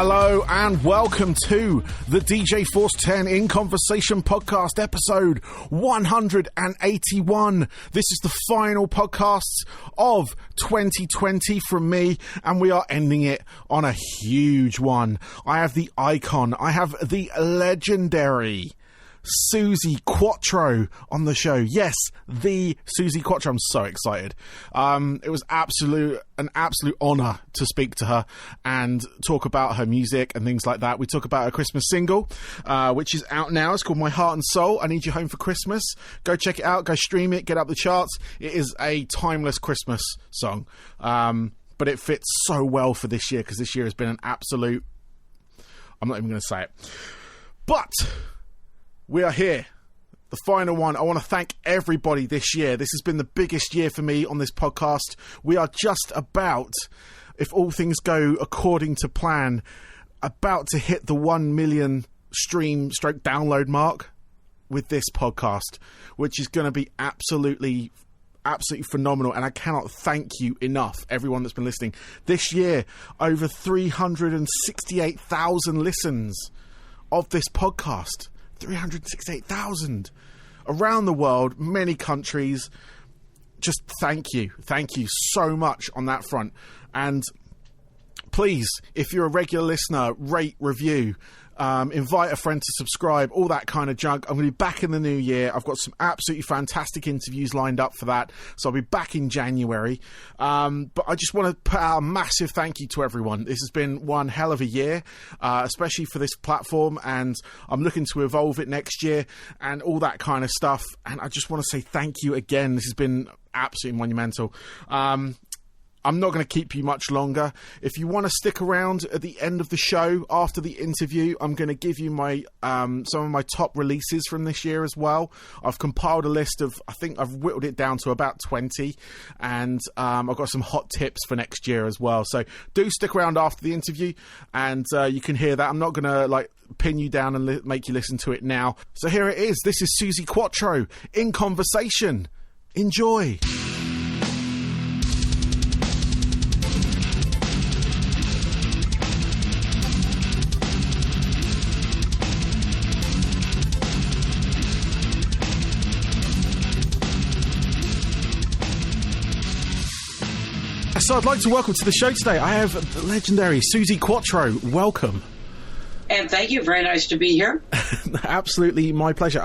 Hello and welcome to the DJ Force 10 In Conversation podcast, episode 181. This is the final podcast of 2020 from me, and we are ending it on a huge one. I have the icon, I have the legendary Suzi Quatro on the show. Yes, the Suzi Quatro. I'm so excited. It was an absolute honour to speak to her and talk about her music and things like that. We talk about her Christmas single, which is out now. It's called My Heart and Soul. I Need You Home for Christmas. Go check it out. Go stream it. Get up the charts. It is a timeless Christmas song. But it fits so well for this year because this year has been an absolute... I'm not even going to say it. But... we are here, the final one. I want to thank everybody this year. This has been the biggest year for me on this podcast. We are just about, if all things go according to plan, about to hit the 1 million stream stroke download mark with this podcast, which is going to be absolutely phenomenal, and I cannot thank you enough, everyone that's been listening. This year, over 368,000 listens of this podcast. 368,000 around the world, many countries. Just thank you so much on that front. And please, if you're a regular listener, rate, review, invite a friend to subscribe, all that kind of junk. I'm going to be back in the new year. I've got some absolutely fantastic interviews lined up for that, so I'll be back in January. But I just want to put out a massive thank you to everyone. This has been one hell of a year, especially for this platform, and I'm looking to evolve it next year and all that kind of stuff. And I just want to say thank you again. This has been absolutely monumental. I'm not going to keep you much longer. If you want to stick around at the end of the show after the interview, I'm going to give you my some of my top releases from this year as well. I've compiled a list of, I think I've whittled it down to about 20, and I've got some hot tips for next year as well. So do stick around after the interview, and you can hear that. I'm not going to pin you down and make you listen to it now. So here it is. This is Suzi Quatro in Conversation. Enjoy. So I'd like to welcome to the show today, I have the legendary Suzi Quatro. Welcome. And thank you. Very nice to be here. Absolutely my pleasure.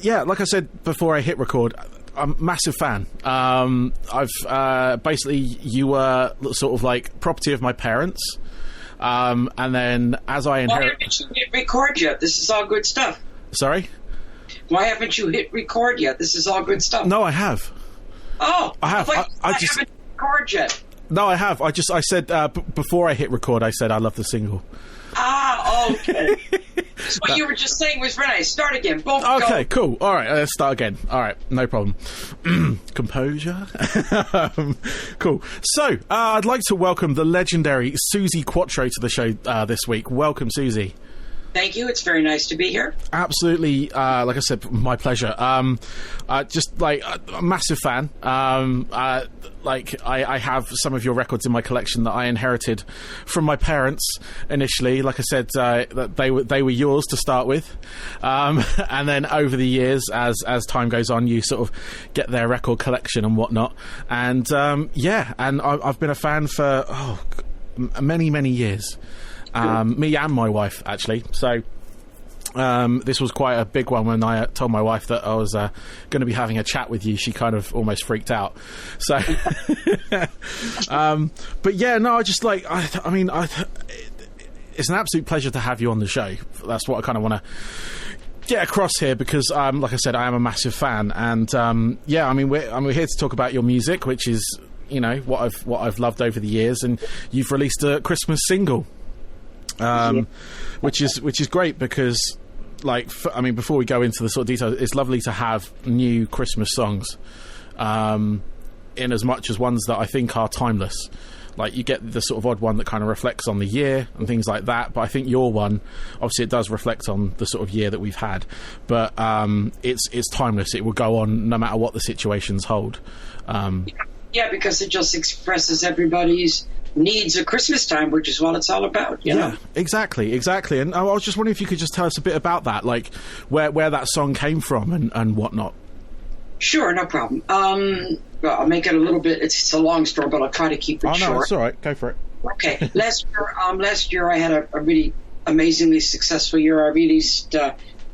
Yeah, like I said before I hit record, I'm a massive fan. Basically, you were sort of like property of my parents. And then as I inherit... Why haven't you hit record yet? This is all good stuff. Sorry? Why haven't you hit record yet? This is all good stuff. No, I have. Oh. I have. I just... haven't record yet. No, I have. I said before I hit record, I said I love the single. Ah, okay. So what you were just saying was very nice. Start again. Both okay, go. Cool. All right, let's start again. All right, no problem. Composure. Cool. So, I'd like to welcome the legendary Suzi Quatro to the show this week. Welcome, Suzi. Thank you. It's very nice to be here. Absolutely. Like I said, my pleasure. Just like a massive fan. I have some of your records in my collection that I inherited from my parents initially. Like I said, that they were yours to start with, and then over the years, as time goes on, you sort of get their record collection and whatnot. And yeah, and I've been a fan for many years. Me and my wife, actually. So this was quite a big one. When I told my wife that I was going to be having a chat with you, she kind of almost freaked out. So, but yeah, no, I just like, I mean, it's an absolute pleasure to have you on the show. That's what I kind of want to get across here, because like I said, I am a massive fan. And yeah, I mean, we're here to talk about your music, which is, you know, what I've loved over the years. And you've released a Christmas single. Which is great, because like, I mean, before we go into the sort of details, it's lovely to have new Christmas songs, in as much as ones that I think are timeless. Like, you get the sort of odd one that kind of reflects on the year and things like that, but I think your one, obviously it does reflect on the sort of year that we've had, but it's timeless. It will go on no matter what the situations hold. Yeah, because it just expresses everybody's needs at Christmas time, which is what it's all about. You know? Exactly. And I was just wondering if you could just tell us a bit about that, like where that song came from and whatnot. Sure, no problem. Well, I'll make it a little bit. It's a long story, but I'll try to keep it short. Oh no, it's all right. Go for it. Okay. Last year I had a really amazingly successful year. I released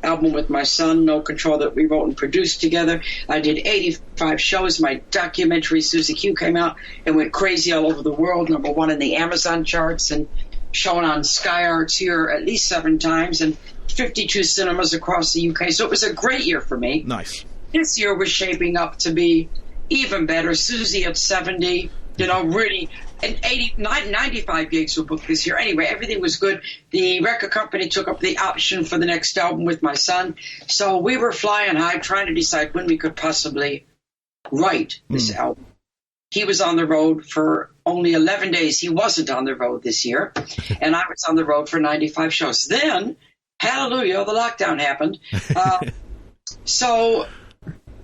album with my son, No Control, that we wrote and produced together. I did 85 shows. My documentary, Suzi Quatro, came out and went crazy all over the world. #1 in the Amazon charts and shown on Sky Arts here at least 7 times and 52 cinemas across the UK. So it was a great year for me. Nice. This year was shaping up to be even better. Suzi at 70, really, and 95 gigs were booked this year. Anyway, everything was good. The record company took up the option for the next album with my son. So we were flying high trying to decide when we could possibly write this album. He was on the road for only 11 days. He wasn't on the road this year. And I was on the road for 95 shows. Then, hallelujah, the lockdown happened. So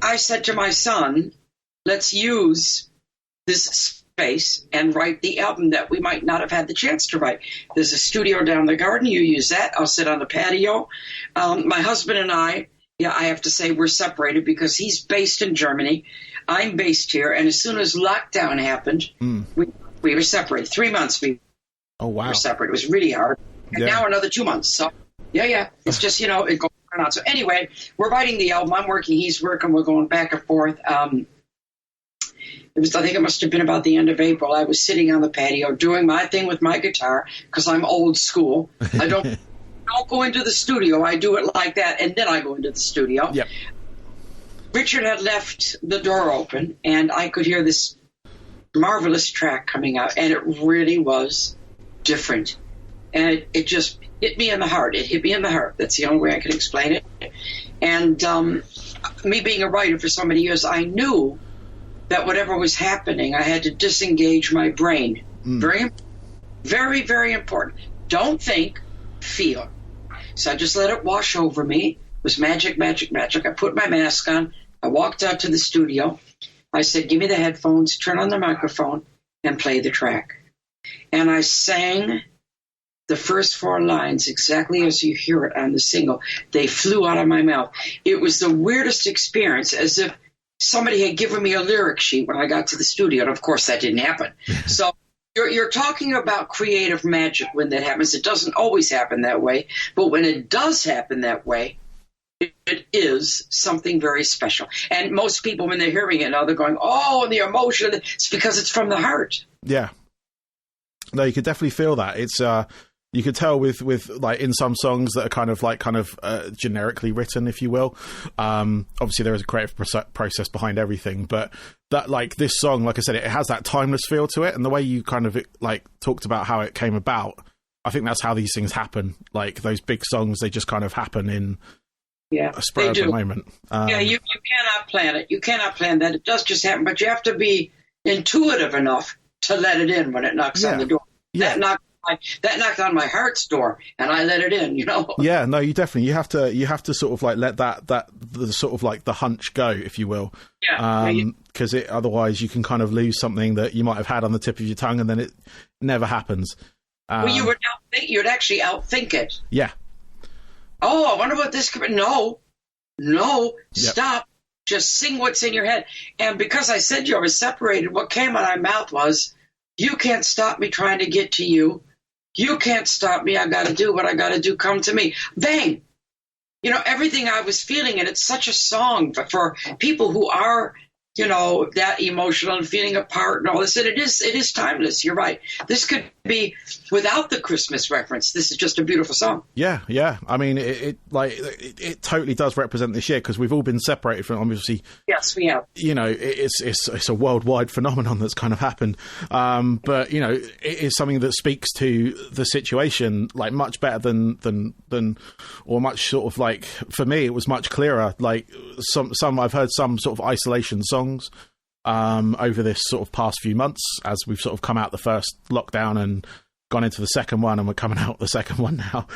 I said to my son, let's use this space and write the album that we might not have had the chance to write. There's a studio down the garden. You use that. I'll sit on the patio. My husband and I have to say we're separated because he's based in Germany. I'm based here. And as soon as lockdown happened, we were separated. 3 months we were separated. It was really hard. And now another 2 months. So, it's just, it goes on. So anyway, we're writing the album. I'm working. He's working. We're going back and forth. I think it must have been about the end of April. I was sitting on the patio doing my thing with my guitar because I'm old school. I don't go into the studio. I do it like that, and then I go into the studio. Yep. Richard had left the door open, and I could hear this marvelous track coming out, and it really was different. And it just hit me in the heart. It hit me in the heart. That's the only way I can explain it. And me being a writer for so many years, I knew that whatever was happening, I had to disengage my brain. Very, very, very important. Don't think, feel. So I just let it wash over me. It was magic, magic, magic. I put my mask on. I walked out to the studio. I said, give me the headphones, turn on the microphone, and play the track. And I sang the first 4 lines exactly as you hear it on the single. They flew out of my mouth. It was the weirdest experience, as if somebody had given me a lyric sheet when I got to the studio, and of course that didn't happen. So you're talking about creative magic when that happens. It doesn't always happen that way, but when it does happen that way, it is something very special. And most people, when they're hearing it now, they're going, oh, the emotion. It's because it's from the heart. Yeah. No, you could definitely feel that. It's you could tell with like in some songs that are kind of generically written, if you will. Obviously there is a creative process behind everything, but that, like, this song, like I said, it has that timeless feel to it, and the way you kind of like talked about how it came about, I think that's how these things happen. Like those big songs, they just kind of happen in a spur of the moment. You cannot plan it. You cannot plan that. It does just happen, but you have to be intuitive enough to let it in when it knocks on the door. Yeah. That knocked on my heart's door, and I let it in. Yeah, no, you have to sort of like let the sort of like the hunch go, if you will. Yeah. Because otherwise you can kind of lose something that you might have had on the tip of your tongue, and then it never happens. Well, you'd actually outthink it. Yeah. Oh, I wonder what this could be. No, stop. Just sing what's in your head. And because I said you, I was separated, what came out of my mouth was, you can't stop me trying to get to you. You can't stop me. I got to do what I got to do. Come to me. Bang. Everything I was feeling, and it's such a song for people who are, that emotional and feeling apart and all this. And it is timeless. You're right. This could be without the Christmas reference. This is just a beautiful song. Yeah. I mean, it totally does represent this year, because we've all been separated from, obviously. Yes, we have. It's a worldwide phenomenon that's kind of happened. But it is something that speaks to the situation like much better than or much sort of like, for me, it was much clearer. Like some I've heard some sort of isolation songs over this sort of past few months, as we've sort of come out the first lockdown and gone into the second one, and we're coming out the second one now.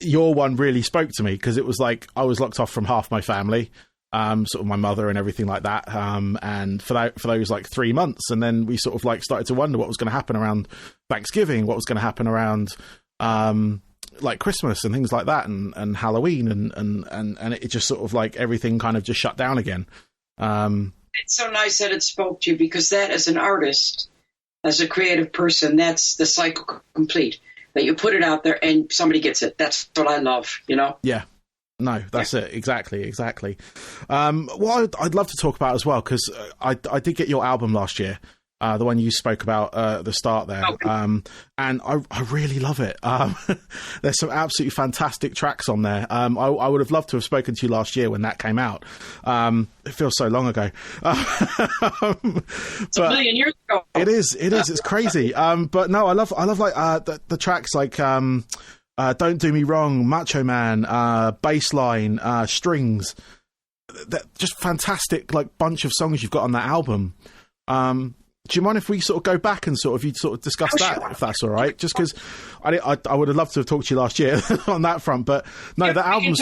Your one really spoke to me, because it was like I was locked off from half my family. sort of my mother and everything like that. And for those like 3 months, and then we sort of like started to wonder what was going to happen around Thanksgiving, what was going to happen around like Christmas and things like that, and Halloween, and it just sort of like everything kind of just shut down again. It's so nice that it spoke to you, because that, as an artist, as a creative person, that's the cycle complete. That you put it out there and somebody gets it. That's what I love, you know? Yeah. No, that's it. Exactly. What I'd love to talk about as well, because I did get your album last year, the one you spoke about at the start there, okay. and I really love it. There's some absolutely fantastic tracks on there. I would have loved to have spoken to you last year when that came out. It feels so long ago. It's a million years ago. It is. It's crazy. But no, I love like the tracks like Don't Do Me Wrong, Macho Man, Bassline, Strings. That just fantastic like bunch of songs you've got on that album. Do you mind if we sort of go back and you discuss that, sure. if that's all right? Just because I would have loved to have talked to you last year on that front, but no, the album's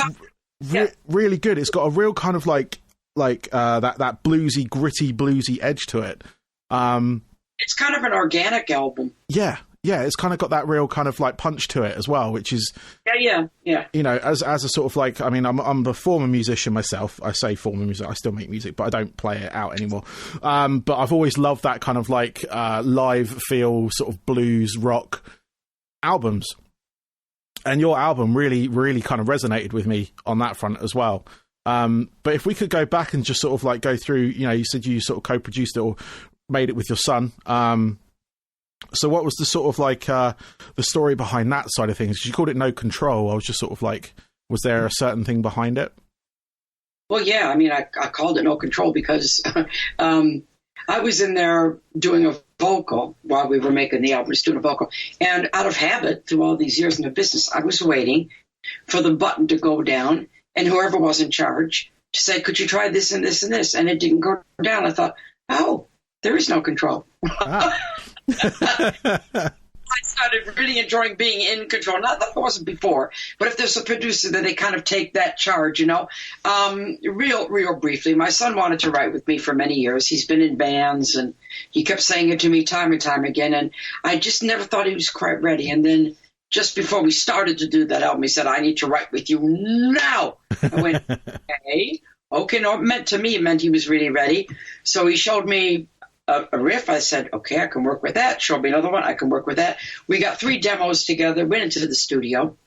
really good. It's got a real kind of like that bluesy, gritty, bluesy edge to it. It's kind of an organic album. Yeah, it's kind of got that real kind of like punch to it as well, which is yeah. You know, as a sort of like, I mean, I'm a former musician myself. I say former music, I still make music, but I don't play it out anymore. But I've always loved that kind of like live feel, sort of blues rock albums. And your album really, really kind of resonated with me on that front as well. But if we could go back and just sort of like go through, you know, you said you sort of co-produced it or made it with your son. So what was the sort of like the story behind that side of things? You called it No Control. I was just sort of like, was there a certain thing behind it? Well, yeah. I mean, I called it No Control because I was in there doing a vocal while we were making the album, just doing a vocal. And out of habit, through all these years in the business, I was waiting for the button to go down and whoever was in charge to say, could you try this and this and this? And it didn't go down. I thought, oh, there is no control. Ah. I started really enjoying being in control. Not that I wasn't before, but if there's a producer that they kind of take that charge, you know. Real briefly, my son wanted to write with me for many years. He's been in bands, and he kept saying it to me time and time again, and I just never thought he was quite ready. And then just before we started to do that album, he said, I need to write with you now. I went, okay. No, it meant he was really ready. So he showed me a riff. I said, okay, I can work with that. Show me another one. I can work with that. We got 3 demos together, went into the studio.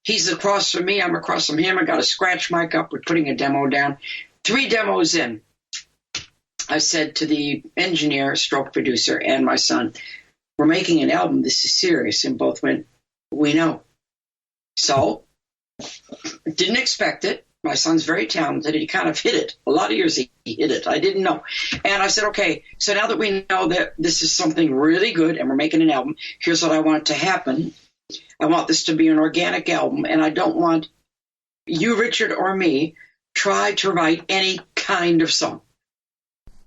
He's across from me. I'm across from him. I got a scratch mic up. We're putting a demo down. 3 demos in. I said to the engineer, stroke producer, and my son, we're making an album. This is serious. And both went, we know. So, didn't expect it. My son's very talented. He kind of hit it. A lot of years he hit it. I didn't know. And I said, okay, so now that we know that this is something really good and we're making an album, here's what I want to happen. I want this to be an organic album, and I don't want you, Richard, or me try to write any kind of song,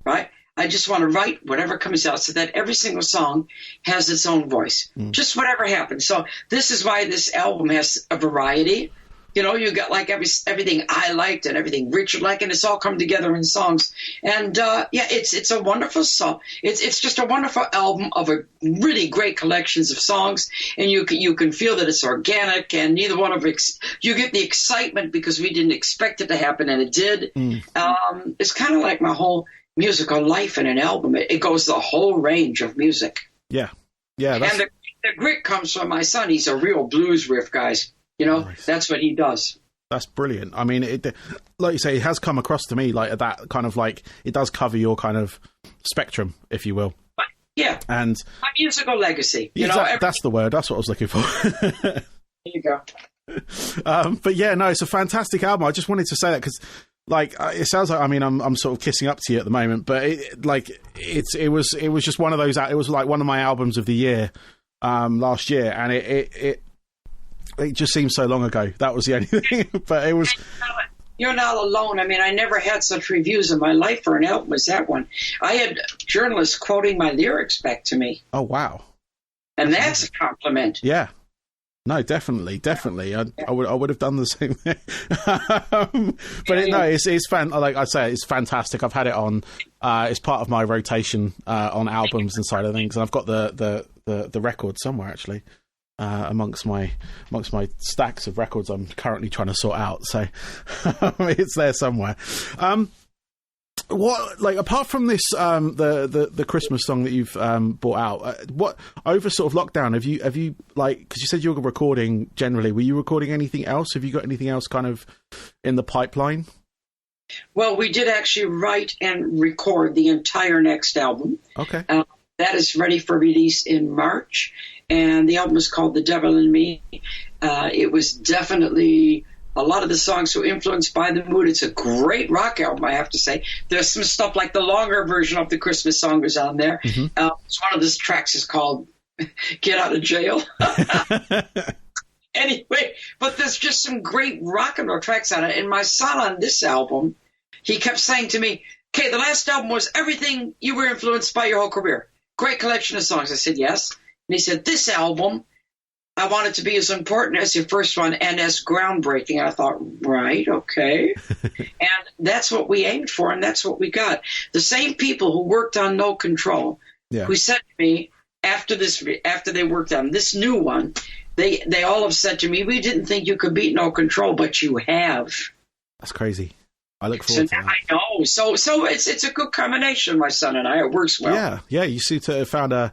right? I just want to write whatever comes out so that every single song has its own voice, just whatever happens. So this is why this album has a variety. You know, you got like everything I liked and everything Richard liked, and it's all come together in songs. And it's a wonderful song. It's just a wonderful album of a really great collections of songs, and you can feel that it's organic. And neither one of you get the excitement because we didn't expect it to happen, and it did. It's kind of like my whole musical life in an album. It goes the whole range of music. Yeah. And the grit comes from my son. He's a real blues riff, guys. You know, nice. That's what he does. That's brilliant. I mean, like you say, it has come across to me like that kind of like, it does cover your kind of spectrum, if you will. Yeah. And my musical legacy. You know, that's the word. That's what I was looking for. There you go. But yeah, no, it's a fantastic album. I just wanted to say that because, like, it sounds like, I mean, I'm sort of kissing up to you at the moment, but it was just one of those. It was like one of my albums of the year last year, and it just seems so long ago. That was the only thing. But it was. You're not alone. I mean, I never had such reviews in my life for an album as that one. I had journalists quoting my lyrics back to me. Oh, wow. And that's a compliment. Yeah. No, definitely. I would have done the same thing. Like I say, it's fantastic. I've had it on. It's part of my rotation on albums and side of things, and I've got the record somewhere actually amongst my stacks of records I'm currently trying to sort out. So it's there somewhere. What, like, apart from this, the Christmas song that you've brought out, what over sort of lockdown have you like? Because you said you were recording generally. Were you recording anything else? Have you got anything else kind of in the pipeline? Well, we did actually write and record the entire next album. Okay, that is ready for release in March, and the album is called "The Devil in Me." It was definitely. A lot of the songs were influenced by the mood. It's a great rock album, I have to say. There's some stuff like the longer version of the Christmas song is on there. Mm-hmm. One of the tracks is called Get Out of Jail. Anyway, but there's just some great rock and roll tracks on it. And my son on this album, he kept saying to me, okay, the last album was everything you were influenced by your whole career. Great collection of songs. I said, yes. And he said, this album, I want it to be as important as your first one and as groundbreaking. And I thought, right, okay. And that's what we aimed for, and that's what we got. The same people who worked on No Control, who said to me after they worked on this new one, they all have said to me, we didn't think you could beat No Control, but you have. That's crazy. I look forward to that. I know. So it's a good combination, my son and I. It works well. Yeah. You seem to have found a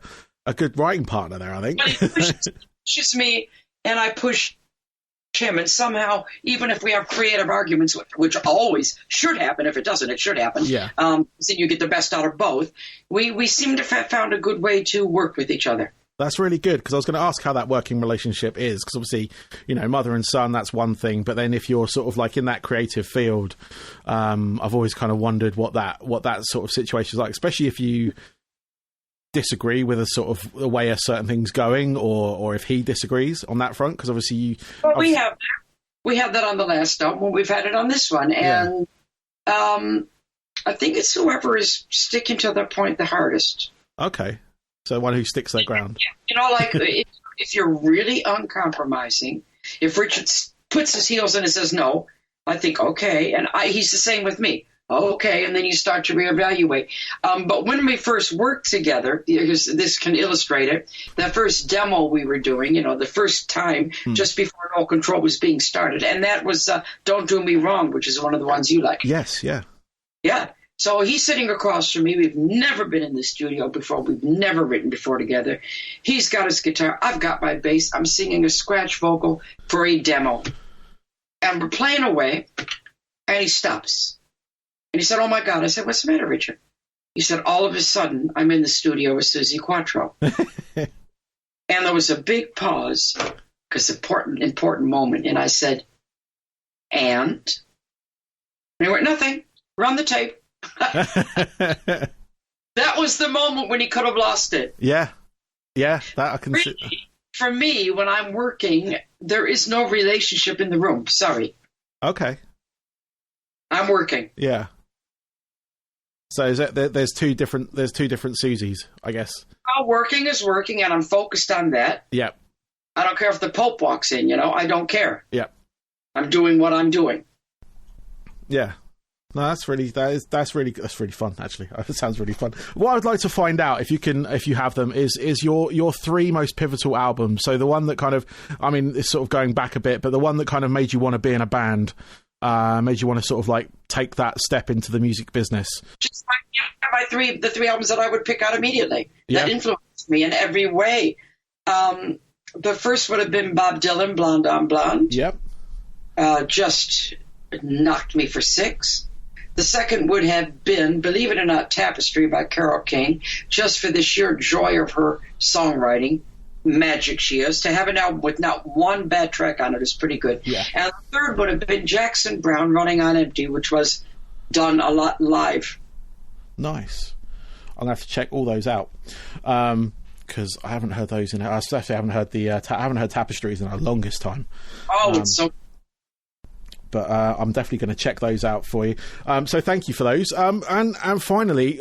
good writing partner there, I think. But he pushes me, and I push him. And somehow, even if we have creative arguments, which always should happen, if it doesn't, it should happen. Yeah. So you get the best out of both. We seem to have found a good way to work with each other. That's really good, because I was going to ask how that working relationship is, because obviously, mother and son, that's one thing, but then if you're sort of like in that creative field, I've always kind of wondered what that sort of situation is like, especially if you disagree with a sort of the way a certain thing's going, or if he disagrees on that front, because obviously we have that on the last album. We've had it on this one, and I think it's whoever is sticking to their point the hardest. Okay. So one who sticks their ground. Like if you're really uncompromising, if Richard puts his heels in and says no, I think, okay. And he's the same with me. Okay. And then you start to reevaluate. But when we first worked together, this can illustrate it, that first demo we were doing, the first time just before No Control was being started. And that was Don't Do Me Wrong, which is one of the ones you like. Yes. Yeah. Yeah. So he's sitting across from me. We've never been in the studio before. We've never written before together. He's got his guitar. I've got my bass. I'm singing a scratch vocal for a demo. And we're playing away, and he stops. And he said, oh, my God. I said, what's the matter, Richard? He said, all of a sudden, I'm in the studio with Suzi Quatro. And there was a big pause, because important moment. And I said, and he went, nothing. Run the tape. That was the moment when he could have lost it. Yeah, that I can see. For me, when I'm working, there is no relationship in the room. Sorry. Okay. I'm working. Yeah. So is that there's two different Suzis, I guess. Well, working is working, and I'm focused on that. Yeah. I don't care if the Pope walks in. I don't care. Yeah. I'm doing what I'm doing. Yeah. No, that's really fun. Actually, it sounds really fun. What I'd like to find out, if you have them, is your three most pivotal albums. So the one that kind of, it's sort of going back a bit, but the one that kind of made you want to be in a band, made you want to sort of like take that step into the music business. Just the three albums that I would pick out immediately that influenced me in every way. The first would have been Bob Dylan, Blonde on Blonde. Yep. Just knocked me for six. The second would have been, believe it or not, Tapestry by Carole King, just for the sheer joy of her songwriting. Magic she is. To have an album with not one bad track on it is pretty good. Yeah. And the third would have been Jackson Browne, Running on Empty, which was done a lot live. Nice. I'm going to have to check all those out. Because I haven't heard those I especially haven't heard I haven't heard Tapestries in the longest time. Oh, it's so... but I'm definitely going to check those out for you. So thank you for those. And finally,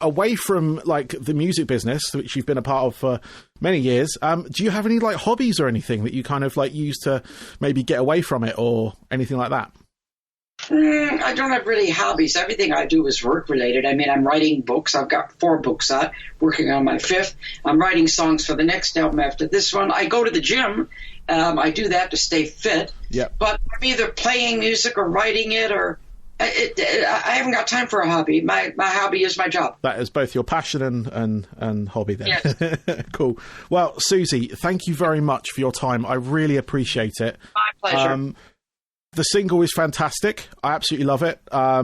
away from like the music business, which you've been a part of for many years, do you have any like hobbies or anything that you kind of like use to maybe get away from it or anything like that? I don't have really hobbies. Everything I do is work related. I mean, I'm writing books. I've got 4 books out, working on my 5th. I'm writing songs for the next album after this one. I go to the gym. I do that to stay fit. Yeah. But I'm either playing music or writing it, or I haven't got time for a hobby. My hobby is my job. That is both your passion and hobby then. Yes. Cool. Well, Suzi, thank you very much for your time. I really appreciate it. My pleasure. The single is fantastic. I absolutely love it. I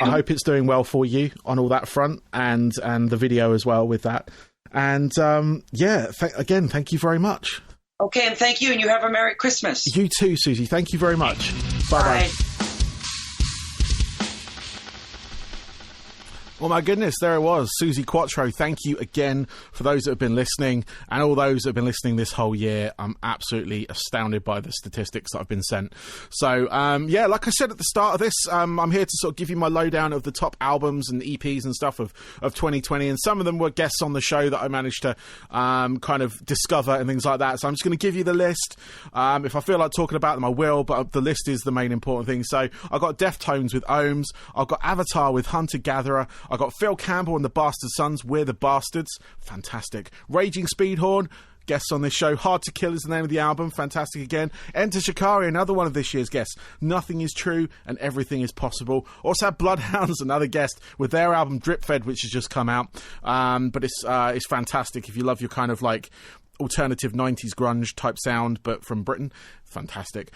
hope it's doing well for you on all that front, and the video as well with that. And again, thank you very much. Okay, and thank you, and you have a Merry Christmas. You too, Suzi. Thank you very much. Bye-bye. Bye. Oh my goodness, there it was, Suzi Quatro. Thank you again for those that have been listening, and all those that have been listening this whole year. I'm absolutely astounded by the statistics that I've been sent. So, like I said at the start of this, I'm here to sort of give you my lowdown of the top albums and EPs and stuff of 2020, and some of them were guests on the show that I managed to kind of discover and things like that. So I'm just going to give you the list. If I feel like talking about them, I will, but the list is the main important thing. So I've got Deftones with Ohms. I've got Avatar with Hunter Gatherer. I got Phil Campbell and the Bastard Sons, We're the Bastards. Fantastic. Raging Speedhorn, guests on this show. Hard to Kill is the name of the album. Fantastic again. Enter Shikari, another one of this year's guests. Nothing is True and Everything is Possible. Also had Bloodhounds, another guest, with their album Drip Fed, which has just come out. But it's fantastic if you love your kind of like alternative 90s grunge type sound, but from Britain. Fantastic.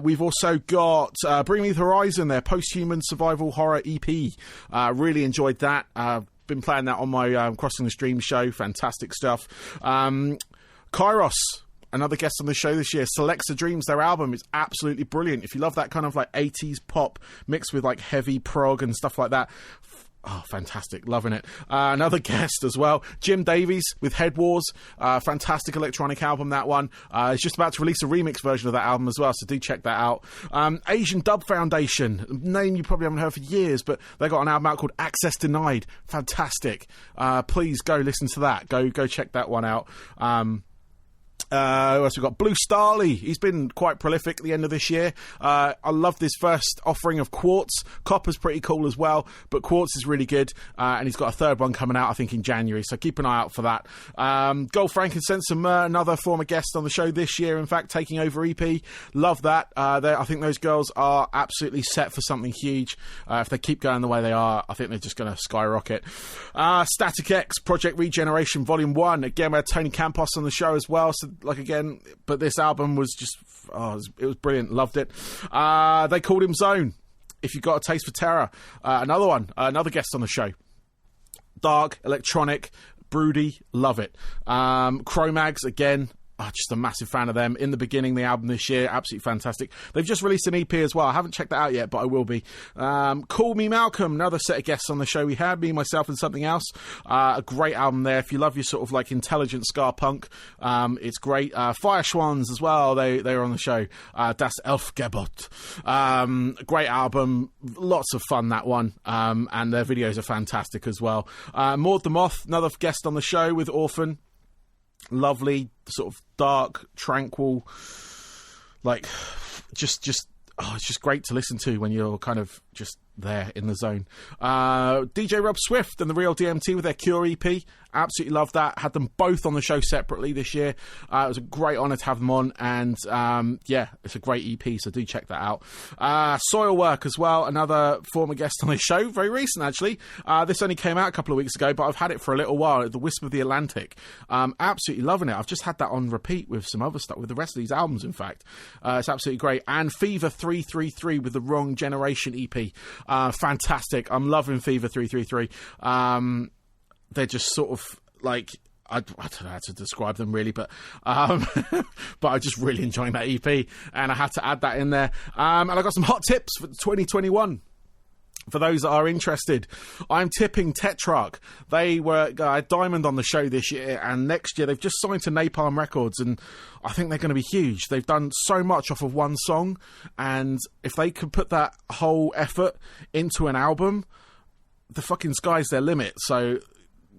We've also got Bring Me the Horizon, their post-human survival horror EP. Really enjoyed that. Been playing that on my Crossing the Stream show. Fantastic stuff. Kairos, another guest on the show this year. Selects the Dreams, their album is absolutely brilliant. If you love that kind of like 80s pop mixed with like heavy prog and stuff like that, oh, fantastic. Loving it. Another guest as well, Jim Davies with Head Wars. Fantastic electronic album, that one. He's just about to release a remix version of that album as well, so do check that out. Asian Dub Foundation, a name you probably haven't heard for years, but they got an album out called Access Denied. Fantastic. Please go listen to that. Go check that one out. Who else we got? Blue Starley. He's been quite prolific at the end of this year. I love this first offering of Quartz. Copper's pretty cool as well, but Quartz is really good. And he's got a third one coming out, I think, in January. So keep an eye out for that. Gold, Frankincense and Myrrh, another former guest on the show this year, in fact, taking over EP. Love that. I think those girls are absolutely set for something huge. If they keep going the way they are, I think they're just going to skyrocket. Static X, Project Regeneration Volume 1. Again, we had Tony Campos on the show as well. So like again, but this album was just it was brilliant. Loved it. They called him Zone. If you got a taste for terror, another guest on the show. Dark, electronic, broody, love it. Cro-Mags again. Just a massive fan of them. In the Beginning, the album this year, absolutely fantastic. They've just released an EP as well. I haven't checked that out yet, but I will be. Call Me Malcolm, another set of guests on the show we had, Me, Myself and Something Else. A great album there. If you love your sort of like intelligent ska punk, it's great. Fire Schwans as well, they were on the show. Das Elfgebot. Great album, lots of fun, that one. And their videos are fantastic as well. Maud the Moth, another guest on the show with Orphan. Lovely, sort of dark, tranquil, like just it's just great to listen to when you're kind of just there in the zone. DJ Rob Swift and the Real DMT with their Cure EP. Absolutely love that. Had them both on the show separately this year. It was a great honour to have them on, and it's a great EP, so do check that out. Soilwork as well, another former guest on the show, very recent actually. This only came out a couple of weeks ago, but I've had it for a little while. The Wisp of the Atlantic. Absolutely loving it. I've just had that on repeat with some other stuff, with the rest of these albums, in fact. It's absolutely great. And Fever 333 with the Wrong Generation EP. Fantastic. I'm loving Fever 333. They're just sort of like, I don't know how to describe them really, but but I just really enjoying that EP, and I had to add that in there. And I got some hot tips for 2021. For those that are interested, I'm tipping Tetrarch. They were Diamond on the show this year, and next year they've just signed to Napalm Records, and I think they're going to be huge. They've done so much off of one song, and if they could put that whole effort into an album, the fucking sky's their limit. So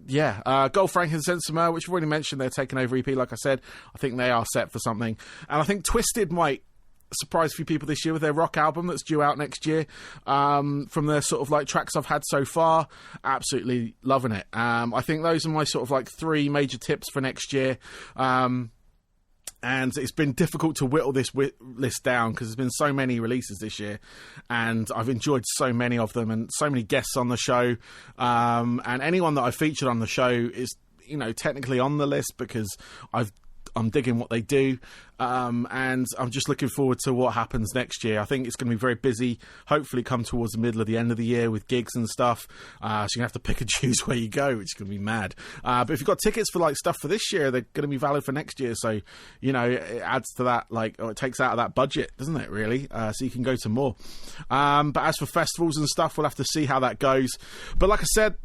yeah, Gold Frankincense and Myrrh, which we've already mentioned, they're taking over EP, like I said. I think they are set for something. And I think Twisted might surprise a few people this year with their rock album that's due out next year. From the sort of like tracks I've had so far, absolutely loving it. I think those are my sort of like 3 major tips for next year. And it's been difficult to whittle this list down because there's been so many releases this year, and I've enjoyed so many of them and so many guests on the show. And anyone that I've featured on the show is, you know, technically on the list because I'm digging what they do, and I'm just looking forward to what happens next year. I think it's going to be very busy, hopefully come towards the middle of the end of the year with gigs and stuff, so you're going to have to pick and choose where you go, which is going to be mad. But if you've got tickets for like stuff for this year, they're going to be valid for next year, so you know, it adds to that, like, or it takes out of that budget, doesn't it, really? So you can go to more. But as for festivals and stuff, we'll have to see how that goes. But like I said,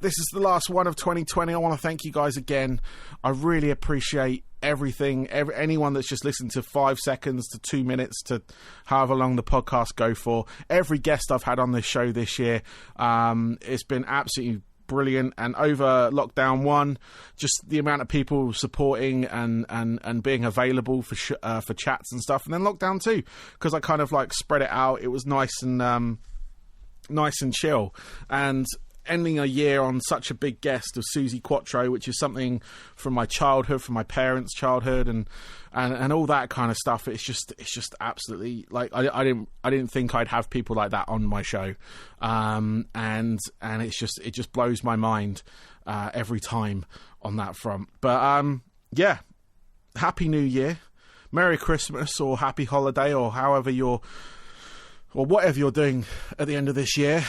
this is the last one of 2020. I want to thank you guys again. I really appreciate everything. Anyone that's just listened to 5 seconds to 2 minutes to however long the podcast go for. Every guest I've had on this show this year, it's been absolutely brilliant. And over lockdown 1, just the amount of people supporting and being available for chats and stuff. And then lockdown 2, because I kind of like spread it out. It was nice and chill. And ending a year on such a big guest of Suzi Quatro, which is something from my childhood, from my parents' childhood, and all that kind of stuff. It's just absolutely, like, I didn't think I'd have people like that on my show, and it just blows my mind every time on that front. But yeah, Happy New Year, Merry Christmas, or Happy Holiday, or however or whatever you're doing at the end of this year.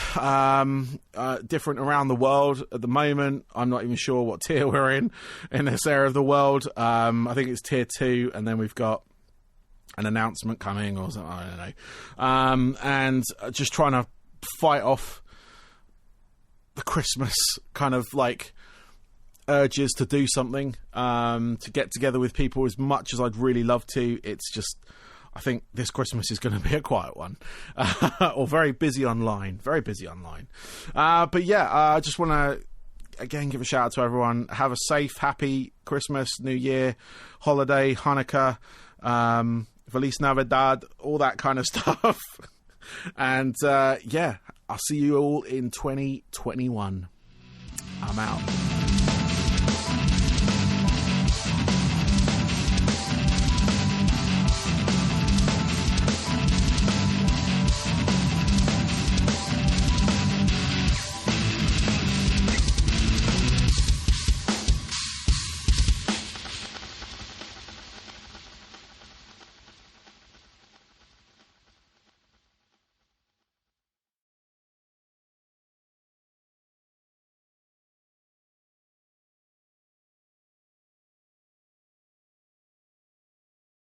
Different around the world at the moment. I'm not even sure what tier we're in this area of the world. I think it's tier 2, and then we've got an announcement coming or something, I don't know. And just trying to fight off the Christmas kind of like urges to do something, to get together with people as much as I'd really love to. It's just, I think this Christmas is going to be a quiet one, or very busy online. But yeah, I just want to again give a shout out to everyone. Have a safe, happy Christmas, New Year, holiday, Hanukkah, Feliz Navidad, all that kind of stuff. And yeah, I'll see you all in 2021. I'm out.